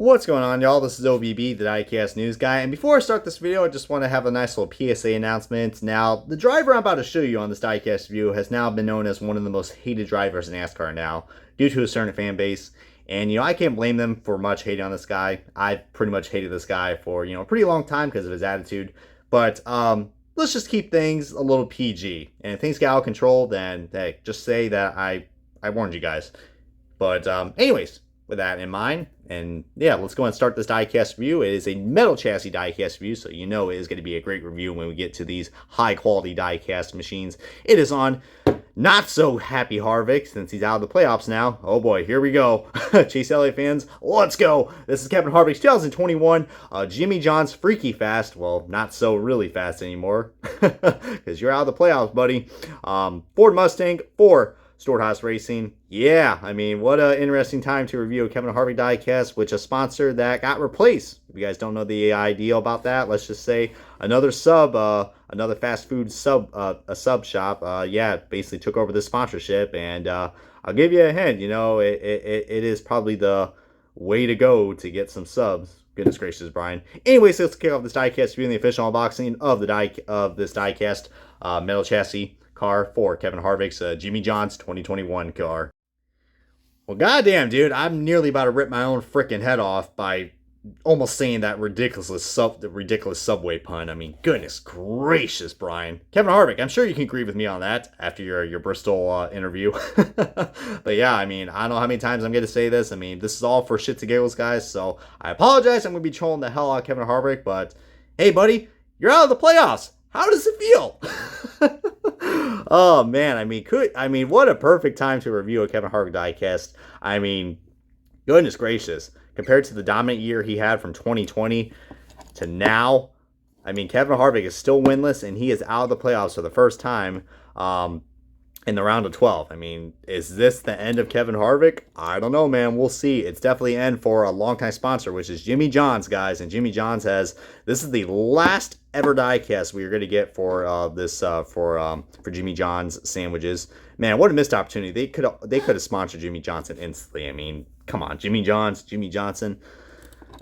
What's going on, y'all? This is OBB, the Diecast News Guy, and before I start this video, I just want to have a nice little PSA announcement. Now, the driver I'm about to show you on this Diecast review has now been known as one of the most hated drivers in NASCAR now, due to a certain fan base, and, I can't blame them for much hating on this guy. I've pretty much hated this guy for, a pretty long time because of his attitude, but, let's just keep things a little PG, and if things get out of control, then, hey, just say that I warned you guys. But, anyways, with that in mind, and yeah, let's go and start this diecast review. It is a metal chassis diecast review, so you know it is going to be a great review when we get to these high quality diecast machines. It is on not so happy Harvick since he's out of the playoffs now. Oh boy, here we go. Chase Elliott fans, let's go. This is Kevin Harvick's 2021 Jimmy John's Freaky Fast. Well, not so really fast anymore because you're out of the playoffs, buddy. Ford Mustang for Storehouse Racing. Yeah, I mean, what an interesting time to review a Kevin Harvick diecast, which a sponsor that got replaced. If you guys don't know the idea about that, let's just say another another fast food a sub shop, yeah, basically took over the sponsorship, and I'll give you a hint, it is probably the way to go to get some subs. Goodness gracious, Brian. Anyways, let's kick off this diecast review and the official unboxing of this diecast metal chassis car for Kevin Harvick's Jimmy John's 2021 car. Well, goddamn, dude, I'm nearly about to rip my own freaking head off by almost saying that ridiculous subway pun. I mean, goodness gracious, Brian. Kevin Harvick, I'm sure you can agree with me on that after your Bristol interview. But yeah, I mean, I don't know how many times I'm going to say this. I mean, this is all for shits and giggles, guys, so I apologize. I'm going to be trolling the hell out of Kevin Harvick, but hey, buddy, you're out of the playoffs. How does it feel? Oh man, I mean, what a perfect time to review a Kevin Harvick diecast. I mean, goodness gracious, compared to the dominant year he had from 2020 to now, I mean, Kevin Harvick is still winless and he is out of the playoffs for the first time in the round of 12. I mean, is this the end of Kevin Harvick? I don't know, man. We'll see. It's definitely an end for a longtime sponsor, which is Jimmy John's, guys. And Jimmy John's this is the last ever diecast we are going to get for for Jimmy John's sandwiches. Man, what a missed opportunity. They could have sponsored Jimmy Johnson instantly. I mean, come on, Jimmy Johnson.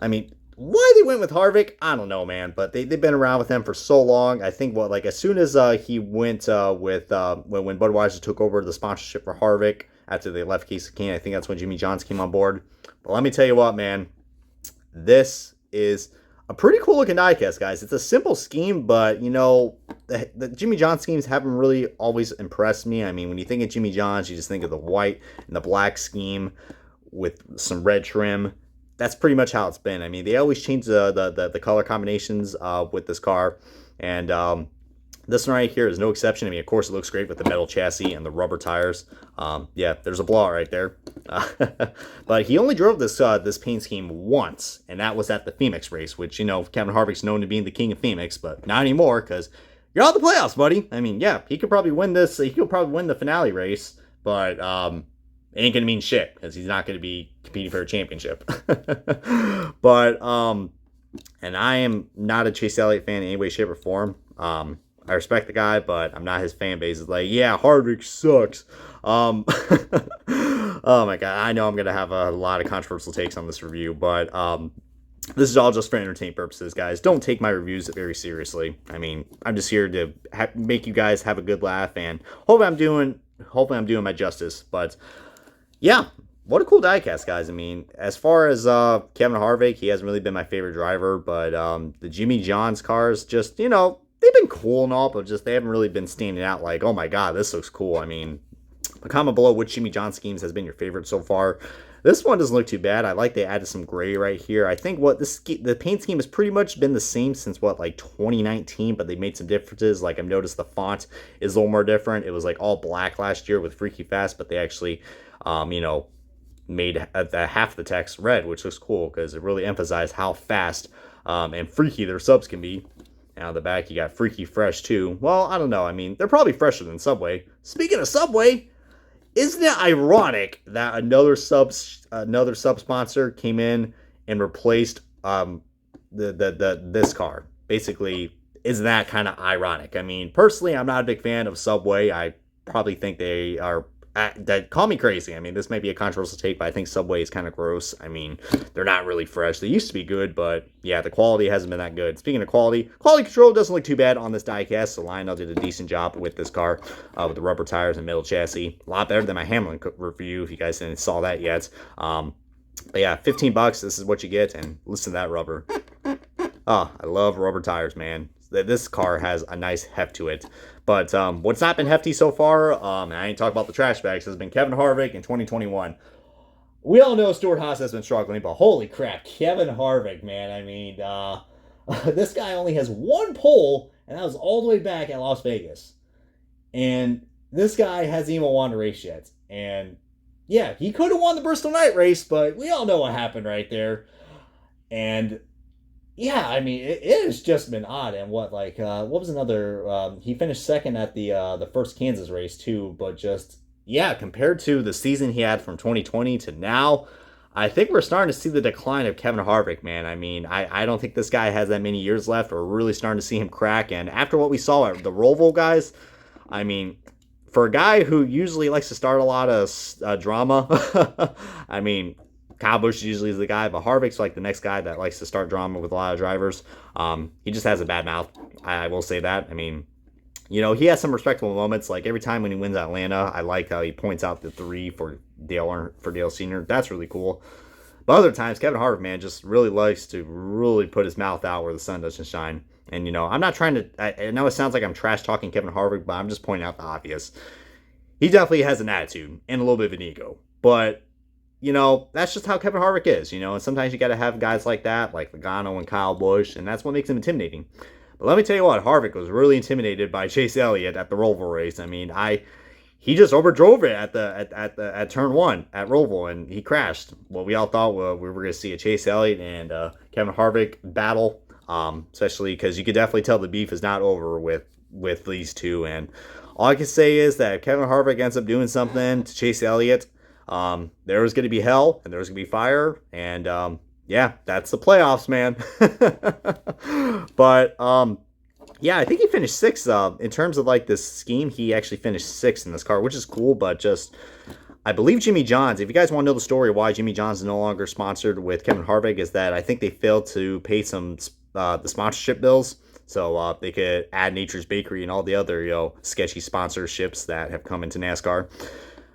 I mean, why they went with Harvick, I don't know, man. But they've been around with him for so long. I think as soon as he went with when Budweiser took over the sponsorship for Harvick after they left Case of Cane, I think that's when Jimmy John's came on board. But let me tell you what, man, this is a pretty cool looking diecast, guys. It's a simple scheme, but the Jimmy John schemes haven't really always impressed me. I mean, when you think of Jimmy John's, you just think of the white and the black scheme with some red trim. That's pretty much how it's been. I mean, they always change the color combinations with this car, and this one right here is no exception. I mean, of course, it looks great with the metal chassis and the rubber tires. Yeah, there's a blowout right there. But he only drove this paint scheme once, and that was at the Phoenix race, which, Kevin Harvick's known to being the king of Phoenix, but not anymore because you're out of the playoffs, buddy. I mean, yeah, he could probably win this. He could probably win the finale race, but it ain't going to mean shit because he's not going to be competing for a championship. But, and I am not a Chase Elliott fan in any way, shape, or form. I respect the guy, but I'm not his fan base. It's like, yeah, Harvick sucks. Oh my God. I know I'm going to have a lot of controversial takes on this review, but this is all just for entertainment purposes, guys. Don't take my reviews very seriously. I mean, I'm just here to make you guys have a good laugh, and hopefully I'm doing my justice. But yeah, what a cool diecast, guys. I mean, as far as Kevin Harvick, he hasn't really been my favorite driver, but the Jimmy John's cars just, they've been cool and all, but just they haven't really been standing out like, oh my God, this looks cool. I mean, comment below which Jimmy John schemes has been your favorite so far. This one doesn't look too bad. I like they added some gray right here. I think the paint scheme has pretty much been the same since 2019, but they made some differences. Like I've noticed the font is a little more different. It was like all black last year with Freaky Fast, but they actually made half the text red, which looks cool because it really emphasized how fast and freaky their subs can be. Now the back, you got Freaky Fresh too. Well, I don't know. I mean, they're probably fresher than Subway. Speaking of Subway, isn't it ironic that another sub sponsor came in and replaced this car? Basically, isn't that kind of ironic? I mean, personally, I'm not a big fan of Subway. I probably think they are that call me crazy. I mean, this may be a controversial take, but I think Subway is kind of gross. I mean, they're not really fresh. They used to be good, but yeah, the quality hasn't been that good. Speaking of quality control doesn't look too bad on this diecast. So Lionel did a decent job with this car, with the rubber tires and metal chassis. A lot better than my Hamlin review, if you guys didn't saw that yet. But yeah, $15, this is what you get, and listen to that rubber. Oh, I love rubber tires, man. This car has a nice heft to it. But what's not been hefty so far, and I ain't talking about the trash bags, has been Kevin Harvick in 2021. We all know Stuart Haas has been struggling, but holy crap, Kevin Harvick, man. I mean, this guy only has one pole, and that was all the way back at Las Vegas. And this guy hasn't even won a race yet. And yeah, he could have won the Bristol Night race, but we all know what happened right there. And yeah, I mean, it has just been odd. And what was another? He finished second at the first Kansas race too. But just, yeah, compared to the season he had from 2020 to now, I think we're starting to see the decline of Kevin Harvick, man. I mean, I don't think this guy has that many years left. We're really starting to see him crack. And after what we saw at the Roval guys, I mean, for a guy who usually likes to start a lot of drama, I mean, Kyle Busch usually is the guy, but Harvick's like the next guy that likes to start drama with a lot of drivers. He just has a bad mouth. I will say that. I mean, you know, he has some respectable moments. Like every time when he wins Atlanta, I like how he points out the 3 for Dale Sr. That's really cool. But other times, Kevin Harvick, man, just really likes to really put his mouth out where the sun doesn't shine. And, you know, I'm not trying to, I know it sounds like I'm trash talking Kevin Harvick, but I'm just pointing out the obvious. He definitely has an attitude and a little bit of an ego. But, you know, that's just how Kevin Harvick is, you know, and sometimes you got to have guys like that, like Logano and Kyle Busch, and that's what makes him intimidating. But let me tell you what, Harvick was really intimidated by Chase Elliott at the Roval race. I mean, he just overdrove it at turn 1 at Roval, and he crashed. Well, we all thought we were going to see a Chase Elliott and Kevin Harvick battle, especially because you could definitely tell the beef is not over with these two. And all I can say is that if Kevin Harvick ends up doing something to Chase Elliott, there was going to be hell and there was going to be fire, and yeah, that's the playoffs, man. But yeah, I think he finished 6th. In terms of like this scheme, he actually finished 6th in this car, which is cool. But just, I believe Jimmy John's, if you guys want to know the story of why Jimmy John's is no longer sponsored with Kevin Harvick, is that I think they failed to pay some the sponsorship bills, so they could add Nature's Bakery and all the other sketchy sponsorships that have come into NASCAR.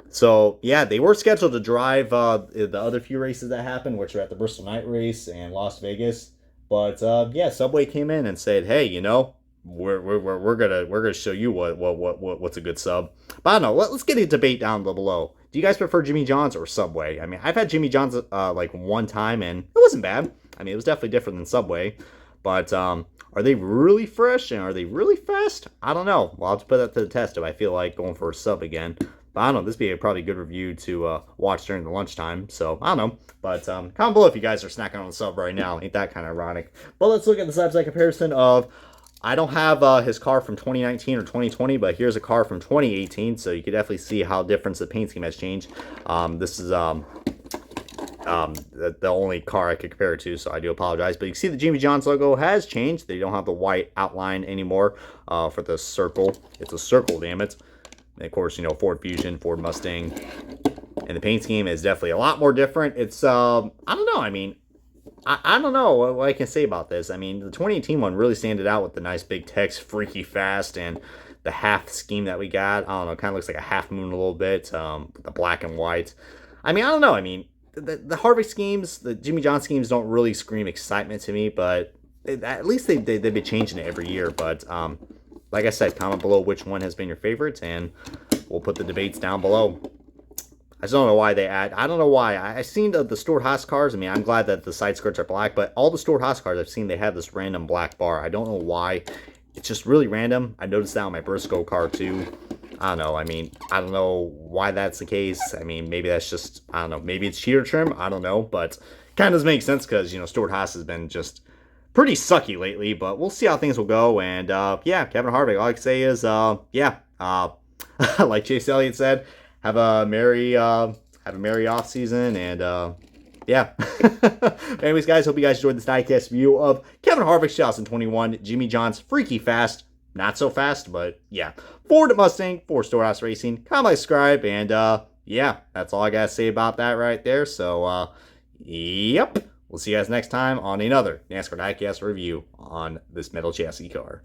So, yeah, they were scheduled to drive the other few races that happened, which were at the Bristol Night race and Las Vegas. But, yeah, Subway came in and said, hey, you know, we're gonna show you what's a good sub. But I don't know, let's get a debate down below. Do you guys prefer Jimmy John's or Subway? I mean, I've had Jimmy John's like one time, and it wasn't bad. I mean, it was definitely different than Subway. But are they really fresh and are they really fast? I don't know. Well, I'll have to put that to the test if I feel like going for a sub again. But I don't know, this would be a probably good review to watch during the lunchtime. So, I don't know. But comment below if you guys are snacking on the sub right now. Ain't that kind of ironic? But let's look at the side-by-side comparison of, I don't have his car from 2019 or 2020, but here's a car from 2018. So you can definitely see how different the paint scheme has changed. This is the only car I could compare it to, so I do apologize. But you can see the Jimmy John's logo has changed. They don't have the white outline anymore for the circle. It's a circle, damn it. And of course, you know, Ford Fusion, Ford Mustang. And the paint scheme is definitely a lot more different. It's, I don't know. I mean, I don't know what I can say about this. I mean, the 2018 one really standed out with the nice big text, freaky fast, and the half scheme that we got. I don't know, kind of looks like a half moon a little bit, the black and white. I mean, I don't know. I mean, the Harvick schemes, the Jimmy John schemes don't really scream excitement to me, but at least they've been changing it every year. But like I said, comment below which one has been your favorite, and we'll put the debates down below. I just don't know why they add. I don't know why. I've seen the Stuart Haas cars. I mean, I'm glad that the side skirts are black, but all the Stuart Haas cars I've seen, they have this random black bar. I don't know why. It's just really random. I noticed that on my Briscoe car too. I don't know. I mean, I don't know why that's the case. I mean, maybe that's just, I don't know. Maybe it's cheater trim. I don't know, but kind of does make sense because, you know, Stuart Haas has been just pretty sucky lately, but we'll see how things will go. And yeah, Kevin Harvick, all I can say is, yeah, like Chase Elliott said, have a merry off season, and yeah. Anyways, guys, hope you guys enjoyed this diecast view of Kevin Harvick's 2021 Jimmy John's freaky fast not so fast, but yeah. Ford Mustang for Storehouse Racing. Comment, like, subscribe, and yeah, that's all I gotta say about that right there. So yep, we'll see you guys next time on another NASCAR Diecast review on this metal chassis car.